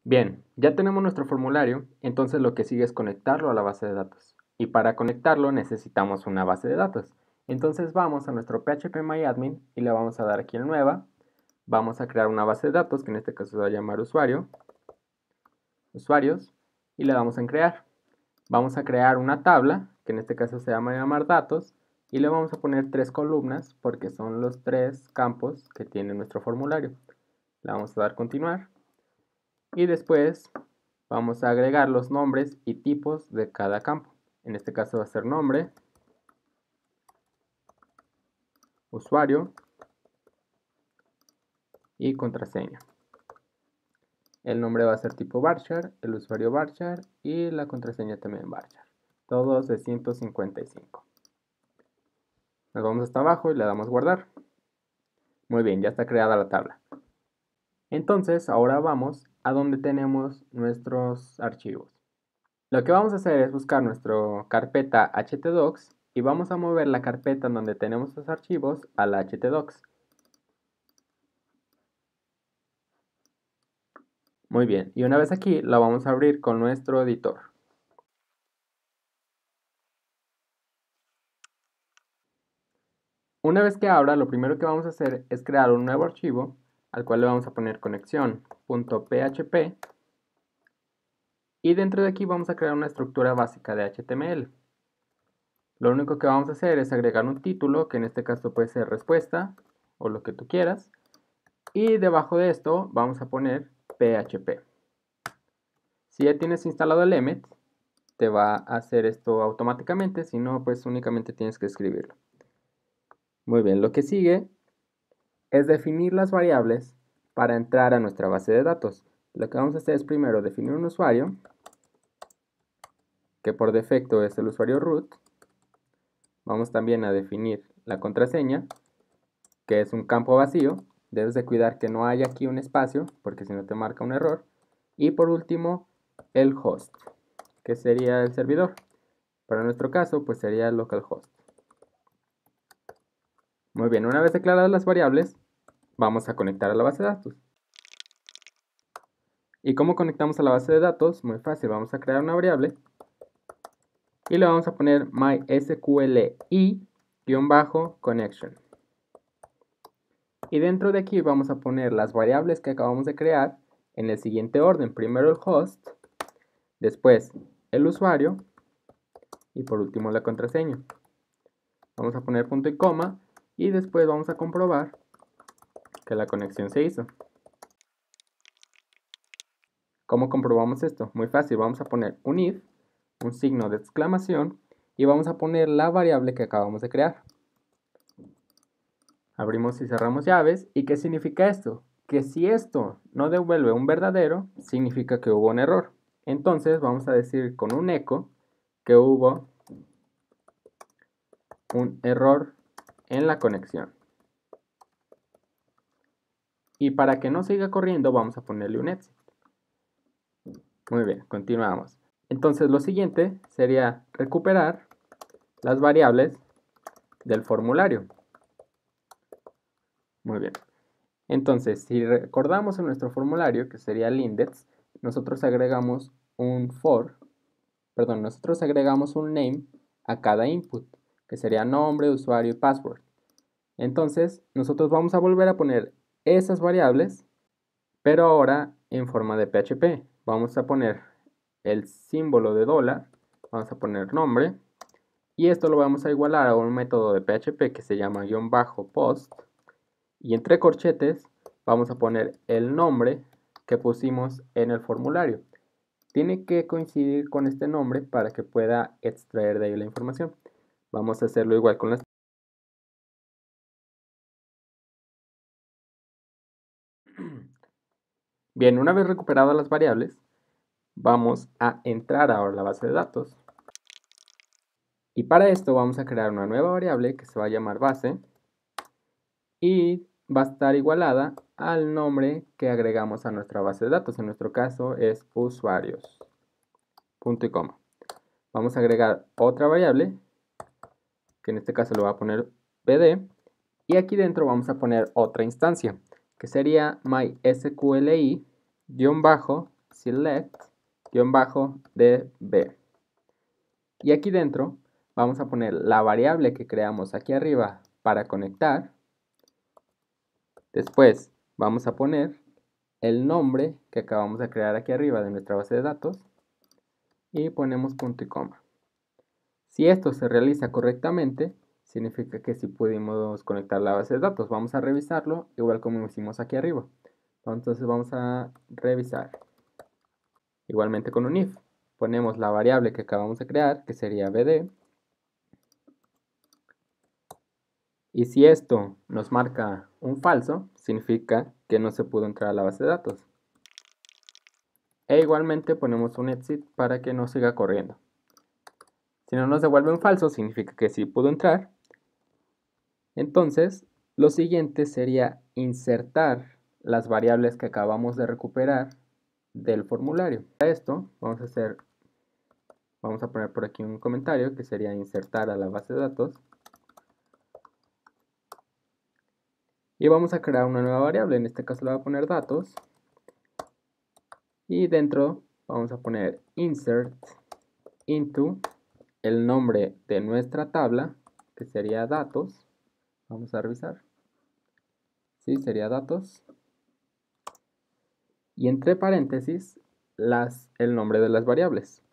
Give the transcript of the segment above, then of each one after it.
Bien, ya tenemos nuestro formulario, entonces lo que sigue es conectarlo a la base de datos. Y para conectarlo necesitamos una base de datos. Entonces vamos a nuestro phpMyAdmin y le vamos a dar aquí en nueva. Vamos a crear una base de datos, que en este caso se va a llamar usuarios, y le damos en crear. Vamos a crear una tabla, que en este caso se llama llamar datos, y le vamos a poner 3 columnas, porque son los 3 campos que tiene nuestro formulario. Le vamos a dar continuar. Y después vamos a agregar los nombres y tipos de cada campo. En este caso va a ser nombre, usuario y contraseña. El nombre va a ser tipo varchar, el usuario varchar y la contraseña también varchar. Todos de 155. Nos vamos hasta abajo y le damos guardar. Muy bien, ya está creada la tabla. Entonces ahora vamos a donde tenemos nuestros archivos. Lo que vamos a hacer es buscar nuestra carpeta htdocs y vamos a mover la carpeta en donde tenemos los archivos a la htdocs. Muy bien, y una vez aquí la vamos a abrir con nuestro editor. Una vez que abra, lo primero que vamos a hacer es crear un nuevo archivo al cual le vamos a poner conexión.php y dentro de aquí vamos a crear una estructura básica de HTML. Lo único que vamos a hacer es agregar un título, que en este caso puede ser respuesta o lo que tú quieras, y debajo de esto vamos a poner PHP. Si ya tienes instalado el Emmet, te va a hacer esto automáticamente, si no, pues únicamente tienes que escribirlo. Muy bien, lo que sigue es definir las variables para entrar a nuestra base de datos. Lo que vamos a hacer es primero definir un usuario, que por defecto es el usuario root. Vamos también a definir la contraseña, que es un campo vacío. Debes de cuidar que no haya aquí un espacio, porque si no te marca un error. Y por último, el host, que sería el servidor. Para nuestro caso, pues sería localhost. Muy bien, una vez declaradas las variables, vamos a conectar a la base de datos. ¿Y cómo conectamos a la base de datos? Muy fácil, vamos a crear una variable y le vamos a poner mysqli-connection. Y dentro de aquí vamos a poner las variables que acabamos de crear en el siguiente orden. Primero el host, después el usuario y por último la contraseña. Vamos a poner punto y coma y después vamos a comprobar que la conexión se hizo. ¿Cómo comprobamos esto? Muy fácil, vamos a poner un if, un signo de exclamación y vamos a poner la variable que acabamos de crear. Abrimos y cerramos llaves. ¿Y qué significa esto? Que si esto no devuelve un verdadero, significa que hubo un error. Entonces vamos a decir con un eco que hubo un error en la conexión. Y para que no siga corriendo vamos a ponerle un exit. Muy bien, continuamos. Entonces lo siguiente sería recuperar las variables del formulario. Muy bien. Entonces, si recordamos en nuestro formulario, que sería el index, nosotros agregamos un nosotros agregamos un name a cada input, que sería nombre, usuario y password. Entonces, nosotros vamos a volver a poner esas variables, pero ahora en forma de PHP. Vamos a poner el símbolo de dólar, vamos a poner nombre, y esto lo vamos a igualar a un método de PHP que se llama --post, y entre corchetes vamos a poner el nombre que pusimos en el formulario. Tiene que coincidir con este nombre para que pueda extraer de ahí la información. Vamos a hacerlo igual con las... Bien, una vez recuperadas las variables, vamos a entrar ahora a la base de datos. Y para esto vamos a crear una nueva variable que se va a llamar base y va a estar igualada al nombre que agregamos a nuestra base de datos. En nuestro caso es usuarios. Punto y coma. Vamos a agregar otra variable, que en este caso le voy a poner pd, y aquí dentro vamos a poner otra instancia, que sería mysqli-server. select-db. Y aquí dentro vamos a poner la variable que creamos aquí arriba para conectar. Después vamos a poner el nombre que acabamos de crear aquí arriba de nuestra base de datos y ponemos punto y coma. Si esto se realiza correctamente, significa que sí pudimos conectar la base de datos. Vamos a revisarlo igual como hicimos aquí arriba. Entonces vamos a revisar. Igualmente con un if. Ponemos la variable que acabamos de crear, que sería bd. Y si esto nos marca un falso, significa que no se pudo entrar a la base de datos. E igualmente ponemos un exit para que no siga corriendo. Si no nos devuelve un falso, significa que sí pudo entrar. Entonces, lo siguiente sería insertar las variables que acabamos de recuperar del formulario. Para esto, vamos a poner por aquí un comentario que sería insertar a la base de datos. Y vamos a crear una nueva variable, en este caso le voy a poner datos. Y dentro vamos a poner insert into el nombre de nuestra tabla, que sería datos. Vamos a revisar. Sí, sería datos. Y entre paréntesis, el nombre de las variables.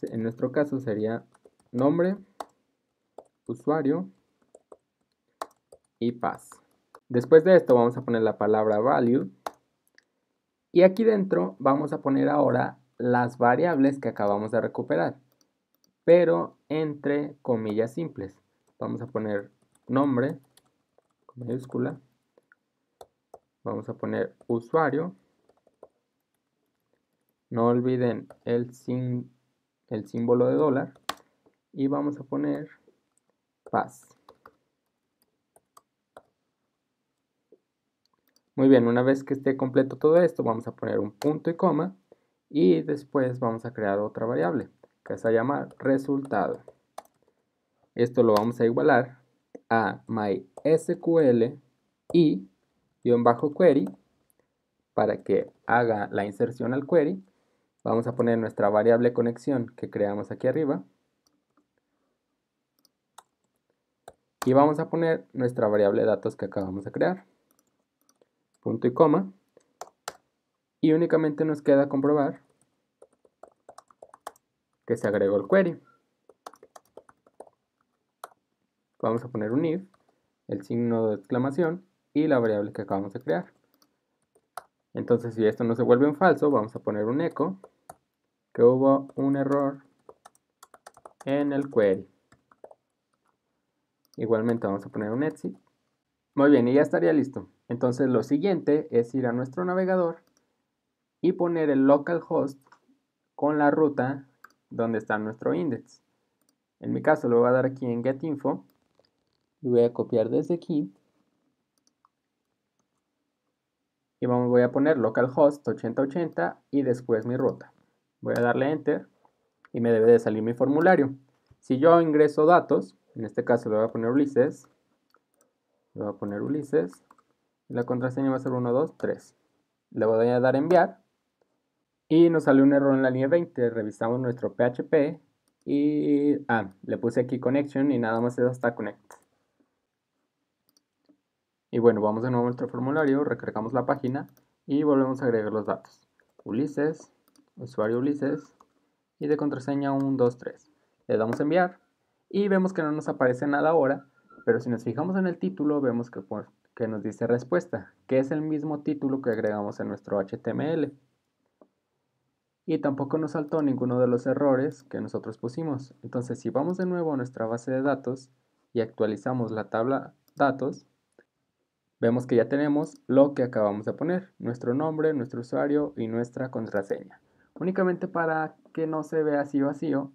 En nuestro caso sería nombre, usuario y path. Después de esto vamos a poner la palabra value. Y aquí dentro vamos a poner ahora las variables que acabamos de recuperar, pero entre comillas simples. Vamos a poner nombre, con mayúscula. Vamos a poner usuario. No olviden el símbolo de dólar. Y vamos a poner path. Muy bien, una vez que esté completo todo esto, vamos a poner un punto y coma. Y después vamos a crear otra variable, que se llama resultado. Esto lo vamos a igualar a mysql y-query para que haga la inserción al query. Vamos a poner nuestra variable conexión que creamos aquí arriba. Y vamos a poner nuestra variable datos que acabamos de crear. Punto y coma. Y únicamente nos queda comprobar que se agregó el query. Vamos a poner un if, el signo de exclamación y la variable que acabamos de crear. Entonces, si esto no se vuelve un falso, vamos a poner un echo que hubo un error en el query. Igualmente vamos a poner un exit. Muy bien, y ya estaría listo. Entonces lo siguiente es ir a nuestro navegador y poner el localhost con la ruta donde está nuestro index. En mi caso lo voy a dar aquí en getinfo y voy a copiar desde aquí. Y voy a poner localhost 8080 y después mi ruta. Voy a darle enter y me debe de salir mi formulario. Si yo ingreso datos, en este caso le voy a poner Ulises, y la contraseña va a ser 1, 2, 3. Le voy a dar enviar y nos sale un error en la línea 20. Revisamos nuestro PHP y le puse aquí connection y nada más es hasta connect. Y bueno, vamos de nuevo a nuestro formulario, recargamos la página y volvemos a agregar los datos. Ulises, usuario Ulises y de contraseña 1, 2, 3. Le damos a enviar y vemos que no nos aparece nada ahora, pero si nos fijamos en el título vemos que nos dice respuesta, que es el mismo título que agregamos en nuestro HTML. Y tampoco nos saltó ninguno de los errores que nosotros pusimos. Entonces, si vamos de nuevo a nuestra base de datos y actualizamos la tabla datos, vemos que ya tenemos lo que acabamos de poner, nuestro nombre, nuestro usuario y nuestra contraseña. Únicamente para que no se vea así vacío,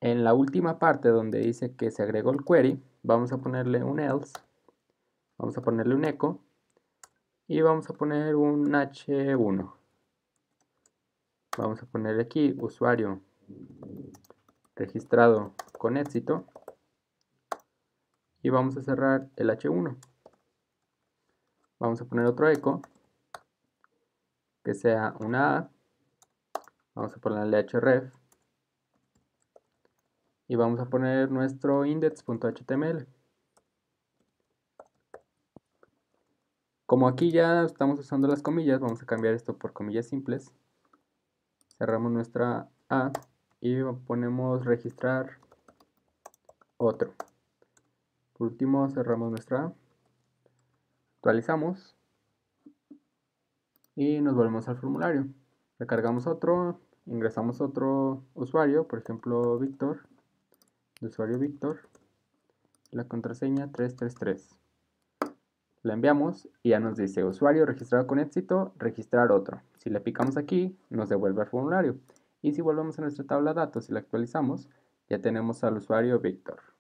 en la última parte donde dice que se agregó el query, vamos a ponerle un else, vamos a ponerle un echo y vamos a poner un h1. Vamos a ponerle aquí usuario registrado con éxito y vamos a cerrar el h1. Vamos a poner otro echo que sea una A Vamos a ponerle href y vamos a poner nuestro index.html. Como aquí ya estamos usando las comillas, vamos a cambiar esto por comillas simples. Cerramos nuestra A y ponemos registrar otro. Por último, cerramos nuestra A, actualizamos y nos volvemos al formulario. Recargamos otro, ingresamos otro usuario, por ejemplo Víctor, de usuario Víctor, la contraseña 333. La enviamos y ya nos dice usuario registrado con éxito, registrar otro. Si le picamos aquí, nos devuelve al formulario. Y si volvemos a nuestra tabla de datos y la actualizamos, ya tenemos al usuario Víctor.